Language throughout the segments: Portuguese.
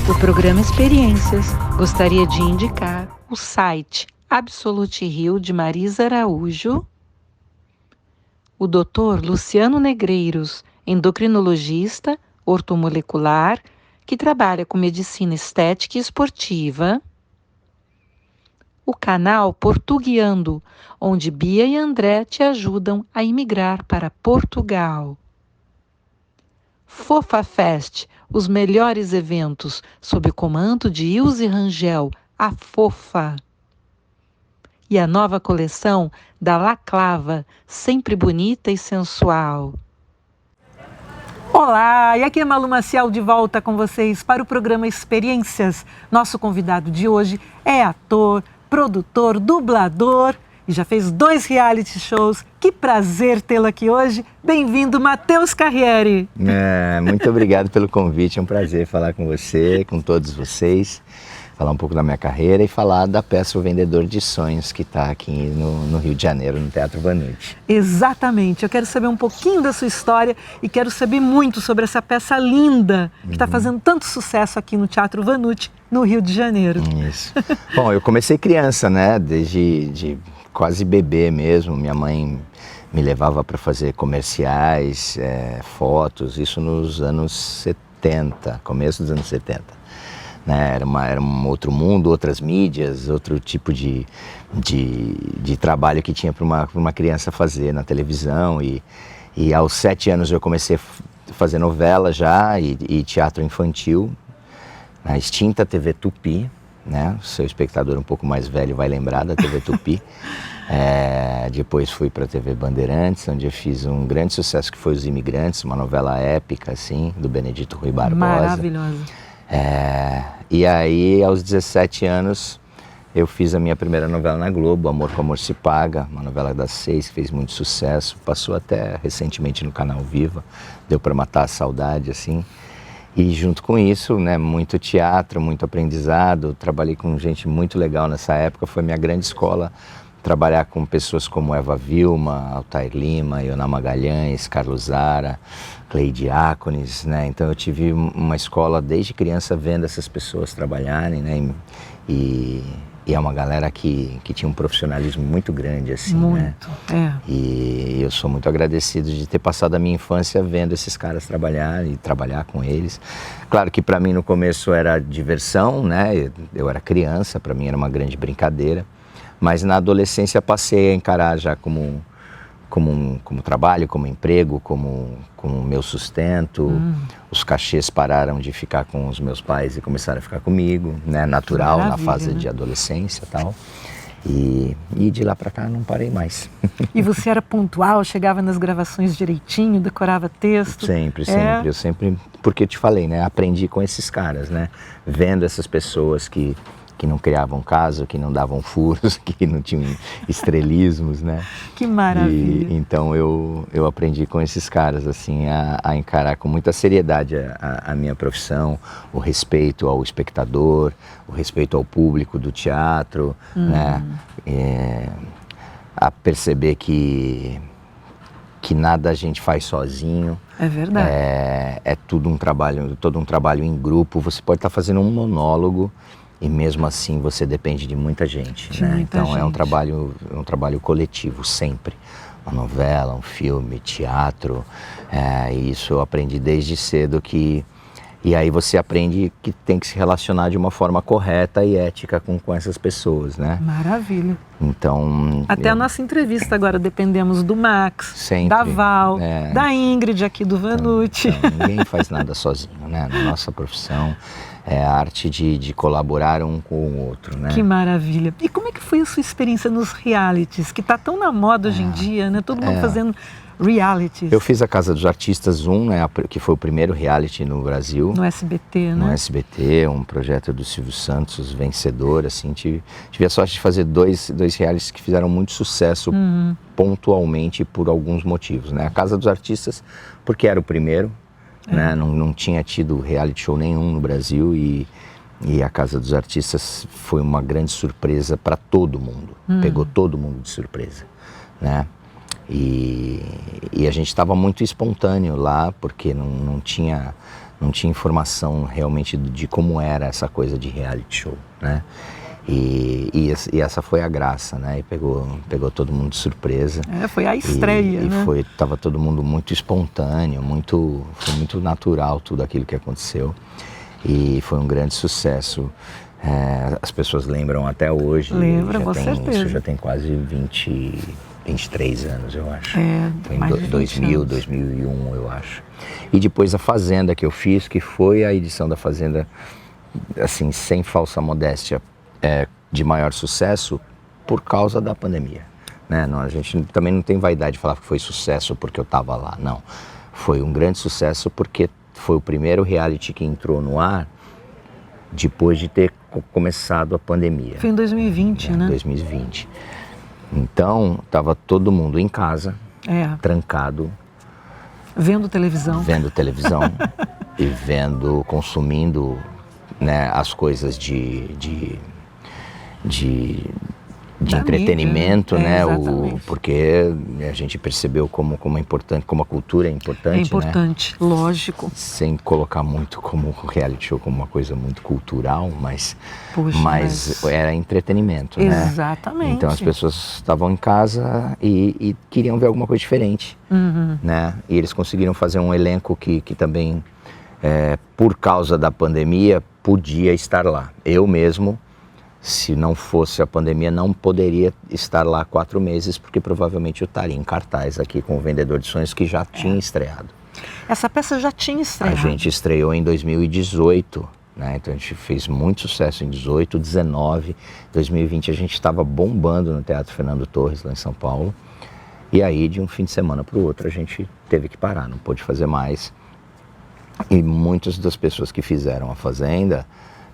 do programa Experiências, gostaria de indicar o site Absolute Rio de Marisa Araújo, o Dr. Luciano Negreiros, endocrinologista, ortomolecular, que trabalha com medicina estética e esportiva, o canal Portuguiando, onde Bia e André te ajudam a imigrar para Portugal. Fofa Fest, os melhores eventos, sob o comando de Ilse Rangel, a Fofa. E a nova coleção da La Clava, sempre bonita e sensual. Olá, e aqui é Malu Maciel de volta com vocês para o programa Experiências. Nosso convidado de hoje é ator, produtor, dublador e já fez 2 reality shows. Que prazer tê-lo aqui hoje. Bem-vindo, Matheus Carriere. Muito obrigado pelo convite, é um prazer falar com você, com todos vocês, falar um pouco da minha carreira e falar da peça O Vendedor de Sonhos, que está aqui no Rio de Janeiro, no Teatro Vanucci. Exatamente, eu quero saber um pouquinho da sua história e quero saber muito sobre essa peça linda que está fazendo tanto sucesso aqui no Teatro Vanucci, no Rio de Janeiro. Isso. Bom, eu comecei criança, né, desde quase bebê mesmo. Minha mãe me levava para fazer comerciais, fotos, isso nos anos 70, começo dos anos 70. Né? Era um outro mundo, outras mídias, outro tipo de trabalho que tinha para uma criança fazer na televisão. E aos 7 anos eu comecei a fazer novela já e teatro infantil, na extinta TV Tupi. Né? O seu espectador um pouco mais velho vai lembrar da TV Tupi. Depois fui para a TV Bandeirantes, onde eu fiz um grande sucesso que foi Os Imigrantes, uma novela épica assim, do Benedito Rui Barbosa. Maravilhosa. E aí, aos 17 anos, eu fiz a minha primeira novela na Globo, Amor com Amor se Paga, uma novela das 6 que fez muito sucesso, passou até recentemente no canal Viva, deu para matar a saudade assim. E junto com isso, né, muito teatro, muito aprendizado, trabalhei com gente muito legal nessa época, foi minha grande escola trabalhar com pessoas como Eva Vilma, Altair Lima, Ioná Magalhães, Carlos Zara, Cleide Diácones, né? Então eu tive uma escola desde criança vendo essas pessoas trabalharem, né? E é uma galera que tinha um profissionalismo muito grande, assim, muito, né? E eu sou muito agradecido de ter passado a minha infância vendo esses caras trabalhar e trabalhar com eles. Claro que para mim no começo era diversão, né? Eu era criança, para mim era uma grande brincadeira, mas na adolescência passei a encarar já como trabalho, como emprego, como meu sustento. Os cachês pararam de ficar com os meus pais e começaram a ficar comigo, né? Natural, na fase de adolescência e tal. E de lá pra cá não parei mais. E você era pontual, chegava nas gravações direitinho, decorava texto? Sempre. Eu sempre, porque eu te falei, né? Aprendi com esses caras, né? Vendo essas pessoas que não criavam caso, que não davam furos, que não tinham estrelismos, né? Que maravilha! Então eu aprendi com esses caras, assim, a encarar com muita seriedade a minha profissão, o respeito ao espectador, o respeito ao público do teatro, né? A perceber que nada a gente faz sozinho. É verdade. É todo um trabalho em grupo. Você pode estar fazendo um monólogo e mesmo assim você depende de muita gente, né? Então é um trabalho coletivo, sempre. Uma novela, um filme, teatro, e isso eu aprendi desde cedo e aí você aprende que tem que se relacionar de uma forma correta e ética com essas pessoas, né? Maravilha. Então... Até a nossa entrevista agora dependemos do Max, sempre, da Val, da Ingrid aqui do Vanucci. Então, ninguém faz nada sozinho, né? Na nossa profissão é a arte de colaborar um com o outro, né? Que maravilha. E como é que foi a sua experiência nos realities, que tá tão na moda hoje em dia, né? Todo mundo fazendo realities. Eu fiz a Casa dos Artistas 1, né, que foi o primeiro reality no Brasil. No SBT, né? No SBT, um projeto do Silvio Santos, vencedor, assim. Tive a sorte de fazer dois realities que fizeram muito sucesso pontualmente por alguns motivos, né? A Casa dos Artistas, porque era o primeiro, né? Não tinha tido reality show nenhum no Brasil e a Casa dos Artistas foi uma grande surpresa para todo mundo. Pegou todo mundo de surpresa, né? E a gente estava muito espontâneo lá, porque não tinha não tinha informação realmente de como era essa coisa de reality show, né? E essa foi a graça, né? E pegou todo mundo de surpresa. Foi a estreia, né? Tava todo mundo muito espontâneo, foi muito natural tudo aquilo que aconteceu. E foi um grande sucesso. As pessoas lembram até hoje. Lembram, com certeza. Isso já tem quase 23 anos, eu acho. Foi em mais de 2000, 2001, eu acho. E depois a Fazenda que eu fiz, que foi a edição da Fazenda, assim, sem falsa modéstia, de maior sucesso por causa da pandemia, né? Não, a gente também não tem vaidade de falar que foi sucesso porque eu estava lá, não. Foi um grande sucesso porque foi o primeiro reality que entrou no ar depois de ter começado a pandemia. Foi em 2020, né? 2020. Então, estava todo mundo em casa, trancado. Vendo televisão. E consumindo, né, as coisas de entretenimento, mídia, né? Porque a gente percebeu como é importante, como a cultura é importante, É importante, né? lógico. Sem colocar muito como reality show, como uma coisa muito cultural, mas era entretenimento, né? Exatamente. Então as pessoas estavam em casa e queriam ver alguma coisa diferente, né? E eles conseguiram fazer um elenco que também, por causa da pandemia, podia estar lá. Eu mesmo, se não fosse a pandemia, não poderia estar lá 4 meses, porque provavelmente eu estaria em cartaz aqui com o Vendedor de Sonhos, que já tinha estreado. Essa peça já tinha estreado? A gente estreou em 2018, né? Então a gente fez muito sucesso em 18, 19, 2020 a gente estava bombando no Teatro Fernando Torres, lá em São Paulo. E aí, de um fim de semana para o outro, a gente teve que parar, não pôde fazer mais. E muitas das pessoas que fizeram a Fazenda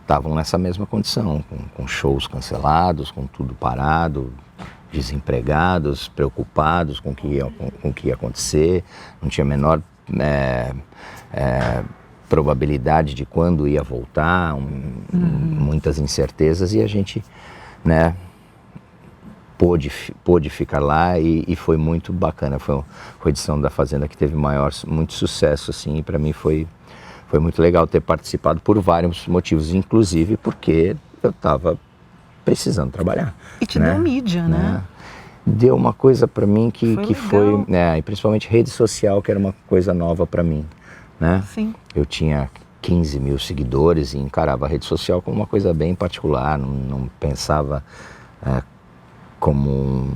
estavam nessa mesma condição, com shows cancelados, com tudo parado, desempregados, preocupados com o que ia acontecer, não tinha a menor probabilidade de quando ia voltar, muitas incertezas, e a gente, né, pôde ficar lá e foi muito bacana. Foi a edição da Fazenda que teve muito sucesso, assim, e para mim foi muito legal ter participado por vários motivos, inclusive porque eu estava precisando trabalhar. E te deu mídia, né? Deu uma coisa para mim que foi, legal. E principalmente rede social, que era uma coisa nova para mim, né? Sim. Eu tinha 15 mil seguidores e encarava a rede social como uma coisa bem particular, não pensava como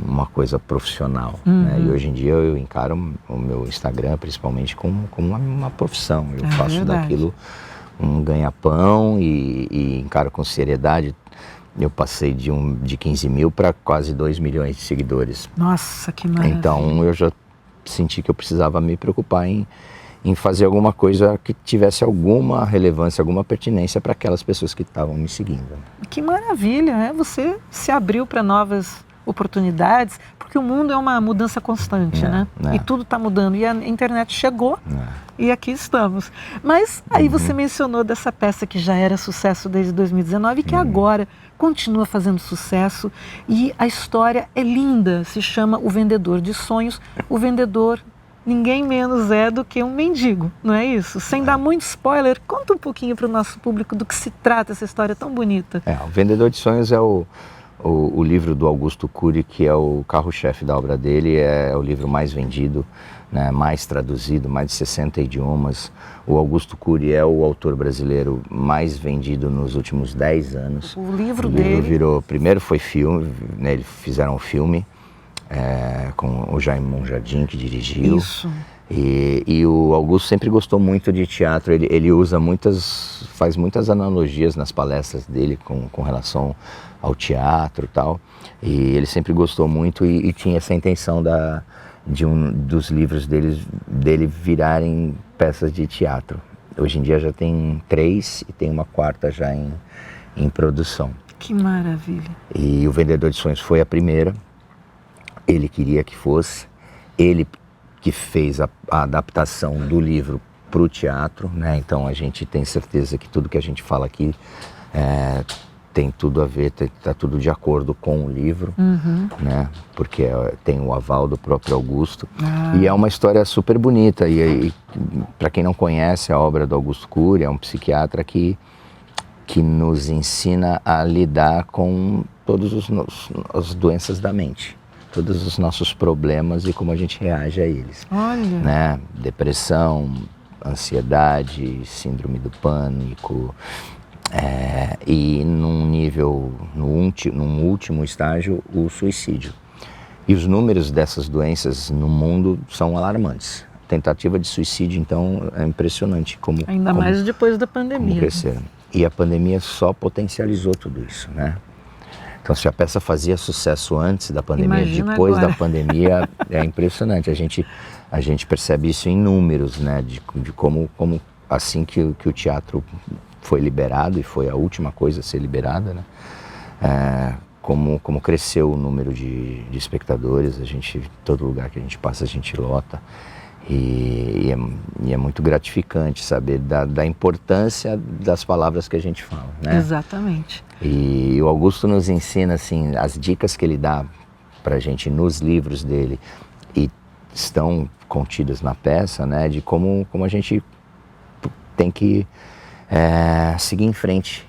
uma coisa profissional, né? E hoje em dia eu encaro o meu Instagram principalmente como uma profissão. Eu faço daquilo um ganha-pão e encaro com seriedade. Eu passei de 15 mil para quase 2 milhões de seguidores. Nossa, que maravilha. Então eu já senti que eu precisava me preocupar em fazer alguma coisa que tivesse alguma relevância, alguma pertinência para aquelas pessoas que estavam me seguindo. Que maravilha, né? Você se abriu para novas oportunidades, porque o mundo é uma mudança constante, né? E tudo está mudando. E a internet chegou e aqui estamos. Mas aí você mencionou dessa peça que já era sucesso desde 2019 e que agora continua fazendo sucesso. E a história é linda, se chama O Vendedor de Sonhos. O vendedor ninguém menos é do que um mendigo, não é isso? Sem dar muito spoiler, conta um pouquinho para o nosso público do que se trata essa história tão bonita. O Vendedor de Sonhos é o livro do Augusto Cury, que é o carro-chefe da obra dele, é o livro mais vendido, né, mais traduzido, mais de 60 idiomas. O Augusto Cury é o autor brasileiro mais vendido nos últimos 10 anos. O livro dele primeiro foi filme, né, eles fizeram um filme com o Jaime Monjardim, que dirigiu. Isso. E o Augusto sempre gostou muito de teatro, ele faz muitas analogias nas palestras dele com relação ao teatro e tal, e ele sempre gostou muito e tinha essa intenção de dos livros dele virarem peças de teatro. Hoje em dia já tem 3 e tem uma 4ª já em produção. Que maravilha. E O Vendedor de Sonhos foi a primeira, ele queria que fosse, ele que fez a adaptação do livro para o teatro, né? Então a gente tem certeza que tudo que a gente fala aqui tem tudo a ver, está tudo de acordo com o livro, né? Porque tem o aval do próprio Augusto. E é uma história super bonita. E para quem não conhece a obra do Augusto Cury, é um psiquiatra que nos ensina a lidar com todas as doenças da mente, todos os nossos problemas e como a gente reage a eles. Olha! Né? Depressão, ansiedade, síndrome do pânico, e num último estágio, o suicídio. E os números dessas doenças no mundo são alarmantes. A tentativa de suicídio, então, é impressionante Ainda mais depois da pandemia. Como cresceram. E a pandemia só potencializou tudo isso, né? Então, se a peça fazia sucesso antes da pandemia, Imagina depois agora. da pandemia, é impressionante. A gente percebe isso em números, né? De como assim que o teatro foi liberado, e foi a última coisa a ser liberada, né? Como cresceu o número de espectadores. Todo lugar que a gente passa, a gente lota. E é muito gratificante saber da importância das palavras que a gente fala, né? Exatamente. E o Augusto nos ensina, assim, as dicas que ele dá pra gente nos livros dele e estão contidas na peça, né? De como a gente tem que seguir em frente,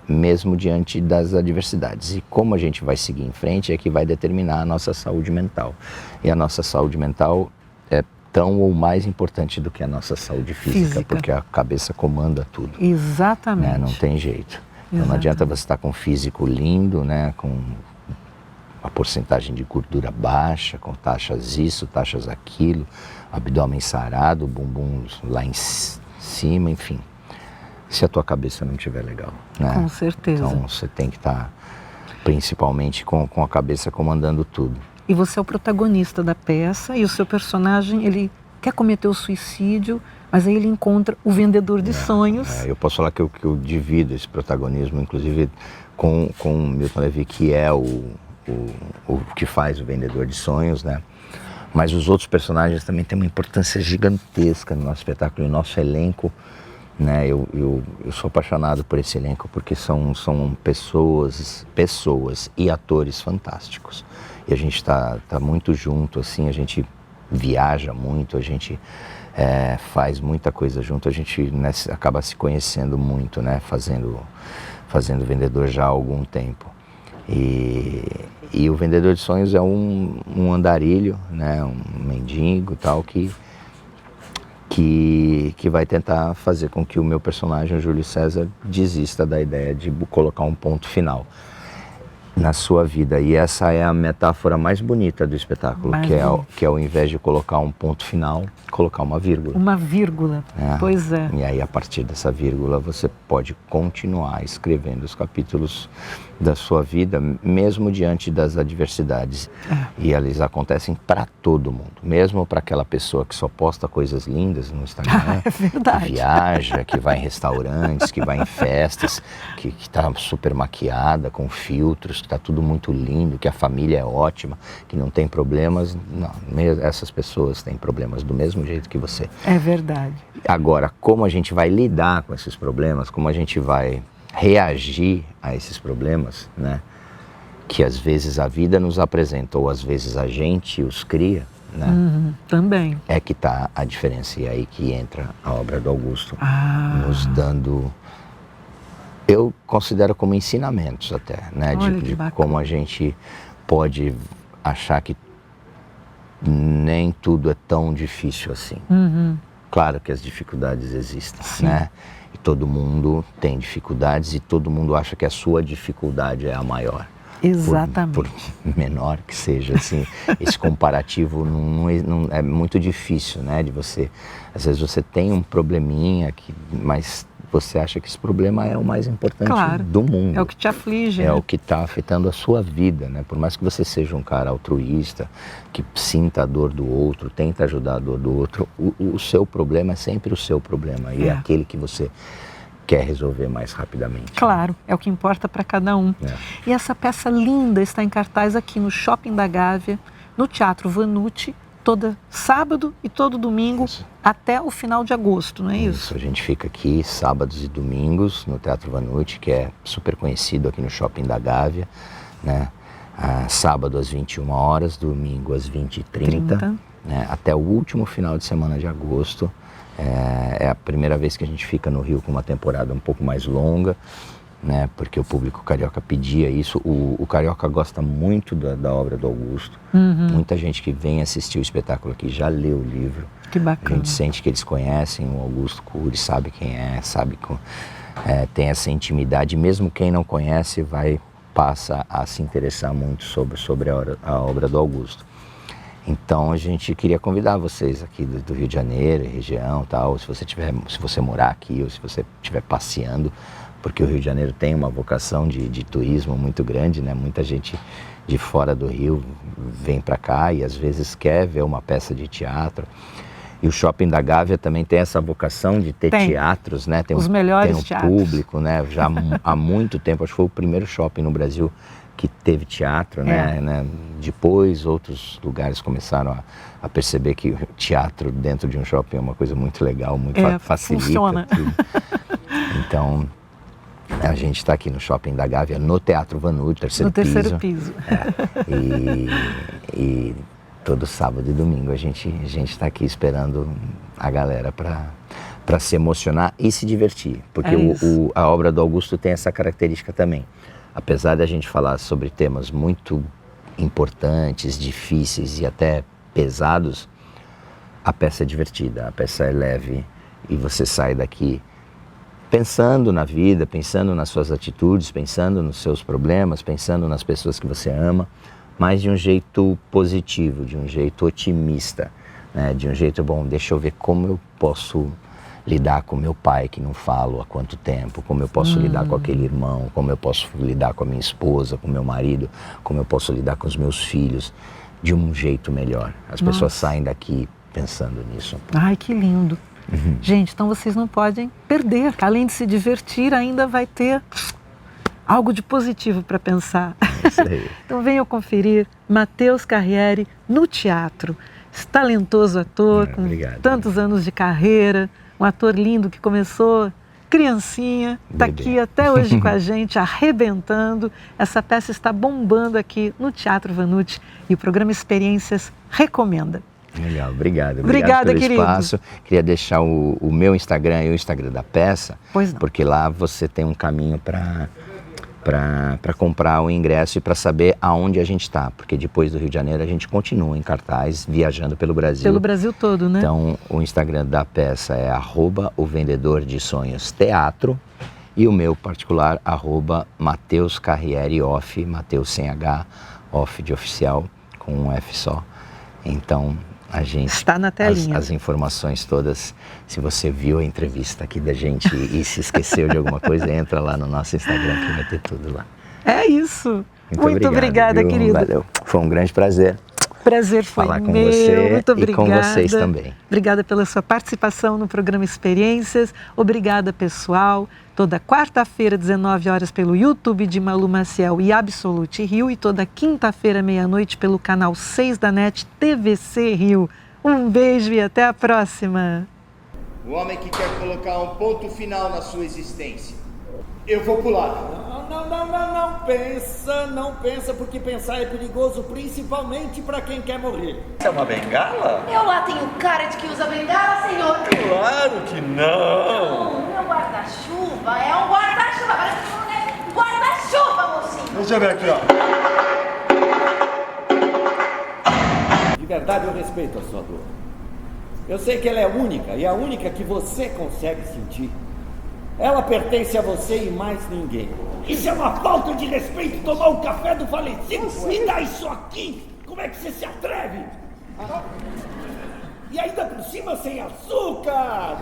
mesmo diante das adversidades. E como a gente vai seguir em frente é que vai determinar a nossa saúde mental. E a nossa saúde mental é tão ou mais importante do que a nossa saúde física. Porque a cabeça comanda tudo. Exatamente. Né? Não tem jeito. Então não adianta você estar com um físico lindo, né? Com uma porcentagem de gordura baixa, com taxas isso, taxas aquilo, abdômen sarado, bumbum lá em cima, enfim. Se a tua cabeça não estiver legal, né? Com certeza. Então você tem que estar principalmente com a cabeça comandando tudo. E você é o protagonista da peça e o seu personagem, ele quer cometer o suicídio, mas aí ele encontra o vendedor de sonhos. Eu posso falar que eu divido esse protagonismo, inclusive com Milton Levy, que é o que faz o vendedor de sonhos, né? Mas os outros personagens também têm uma importância gigantesca no nosso espetáculo, e o nosso elenco, né? Eu sou apaixonado por esse elenco porque são pessoas e atores fantásticos. E a gente tá muito junto, assim, a gente viaja muito, a gente faz muita coisa junto, a gente, né, acaba se conhecendo muito, né? Fazendo vendedor já há algum tempo. E o vendedor de sonhos é um andarilho, né? Um mendigo, tal, que vai tentar fazer com que o meu personagem, o Júlio César, desista da ideia de colocar um ponto final na sua vida. E essa é a metáfora mais bonita do espetáculo, que é ao invés de colocar um ponto final, colocar uma vírgula. Uma vírgula, pois é. E aí, a partir dessa vírgula, você pode continuar escrevendo os capítulos da sua vida, mesmo diante das adversidades. E eles acontecem para todo mundo, mesmo para aquela pessoa que só posta coisas lindas no Instagram, É verdade. que viaja, que vai em restaurantes, que vai em festas, que está super maquiada, com filtros, que está tudo muito lindo, que a família é ótima, que não tem problemas. Não, essas pessoas têm problemas do mesmo jeito que você. É verdade. Agora, como a gente vai lidar com esses problemas, como a gente vai reagir a esses problemas, né? Que às vezes a vida nos apresenta, ou às vezes a gente os cria, né? Também. É que está a diferença. E aí que entra a obra do Augusto, nos dando, eu considero como ensinamentos até, né? De como a gente pode achar que nem tudo é tão difícil assim. Claro que as dificuldades existem, né? E todo mundo tem dificuldades e todo mundo acha que a sua dificuldade é a maior. Exatamente. Por menor que seja, assim, esse comparativo não é muito difícil, né? De você, às vezes você tem um probleminha, mas você acha que esse problema é o mais importante do mundo. É o que te aflige. É o que está afetando a sua vida, né? Por mais que você seja um cara altruísta, que sinta a dor do outro, tenta ajudar a dor do outro, o seu problema é sempre o seu problema. E é aquele que você quer resolver mais rapidamente. Claro, é o que importa para cada um. E essa peça linda está em cartaz aqui no Shopping da Gávea, no Teatro Vanucci, todo sábado e todo domingo até o final de agosto, não é isso? A gente fica aqui sábados e domingos no Teatro Vanucci, que é super conhecido aqui no Shopping da Gávea, né? Sábado às 21 horas, domingo às 20h30, né? Até o último final de semana de agosto. É a primeira vez que a gente fica no Rio com uma temporada um pouco mais longa, né? Porque o público carioca pedia isso. O carioca gosta muito da obra do Augusto. Muita gente que vem assistir o espetáculo aqui já leu o livro. Que bacana. A gente sente que eles conhecem o Augusto Cury, sabe quem é, tem essa intimidade. Mesmo quem não conhece passa a se interessar muito sobre a obra do Augusto. Então a gente queria convidar vocês aqui do Rio de Janeiro, região, tal, se você morar aqui ou se você estiver passeando, porque o Rio de Janeiro tem uma vocação de turismo muito grande, né? Muita gente de fora do Rio vem para cá e às vezes quer ver uma peça de teatro. E o Shopping da Gávea também tem essa vocação de ter teatros, né? Tem os melhores tem teatros. Público, né? Já há muito tempo, acho que foi o primeiro shopping no Brasil que teve teatro, né? Depois outros lugares começaram a perceber que o teatro dentro de um shopping é uma coisa muito legal, muito facilita. Funciona. Tudo. Então, a gente está aqui no Shopping da Gávea, no Teatro Vanucci, terceiro piso. E todo sábado e domingo a gente está aqui esperando a galera para se emocionar e se divertir. Porque a obra do Augusto tem essa característica também. Apesar da gente falar sobre temas muito importantes, difíceis e até pesados, a peça é divertida, a peça é leve e você sai daqui pensando na vida, pensando nas suas atitudes, pensando nos seus problemas, pensando nas pessoas que você ama, mas de um jeito positivo, de um jeito otimista, né? De um jeito, bom, deixa eu ver como eu posso lidar com meu pai que não falo há quanto tempo, como eu posso lidar com aquele irmão, como eu posso lidar com a minha esposa, com meu marido, como eu posso lidar com os meus filhos de um jeito melhor. As pessoas saem daqui pensando nisso. Ai, que lindo. Gente, então vocês não podem perder. Além de se divertir, ainda vai ter algo de positivo para pensar. Isso aí. Então venham conferir Matheus Carriere no teatro. Esse talentoso ator, com tantos anos de carreira, um ator lindo que começou criancinha, está aqui até hoje com a gente, arrebentando. Essa peça está bombando aqui no Teatro Vanucci e o programa Experiências recomenda. Legal, obrigado. Obrigada, pelo querido. espaço. Queria deixar o meu Instagram e o Instagram da peça, porque lá você tem um caminho para comprar o ingresso e para saber aonde a gente está, porque depois do Rio de Janeiro a gente continua em cartaz, viajando pelo Brasil. Pelo Brasil todo, né? Então, o Instagram da peça é @ovendedordesonhosteatro e o meu particular, @MatheusCarriereOff, Matheus sem H, off de oficial, com um F só. Então, a gente está na telinha. As informações todas, se você viu a entrevista aqui da gente e se esqueceu de alguma coisa, entra lá no nosso Instagram que vai ter tudo lá. É isso. Muito obrigada, viu? Querido. Valeu. Foi um grande prazer. Prazer foi falar com meu. você Muito obrigada. E com vocês também. Obrigada pela sua participação no programa Experiências. Obrigada, pessoal. Toda quarta-feira, 19 horas, pelo YouTube de Malu Maciel e Absolute Rio. E toda quinta-feira, meia-noite, pelo canal 6 da NET TVC Rio. Um beijo e até a próxima. O homem que quer colocar um ponto final na sua existência. Eu vou pular. Não pensa, porque pensar é perigoso, principalmente para quem quer morrer. Isso é uma bengala? Eu lá tenho cara de que usa bengala, senhor. Claro que não. Não, meu guarda-chuva é um guarda-chuva. Parece que não é guarda-chuva, mocinho. Deixa eu ver aqui, ó. De verdade, eu respeito a sua dor. Eu sei que ela é única, e a única que você consegue sentir. Ela pertence a você e mais ninguém. Isso é uma falta de respeito, tomar o café do falecido e dar isso aqui. Como é que você se atreve? E ainda por cima sem açúcar.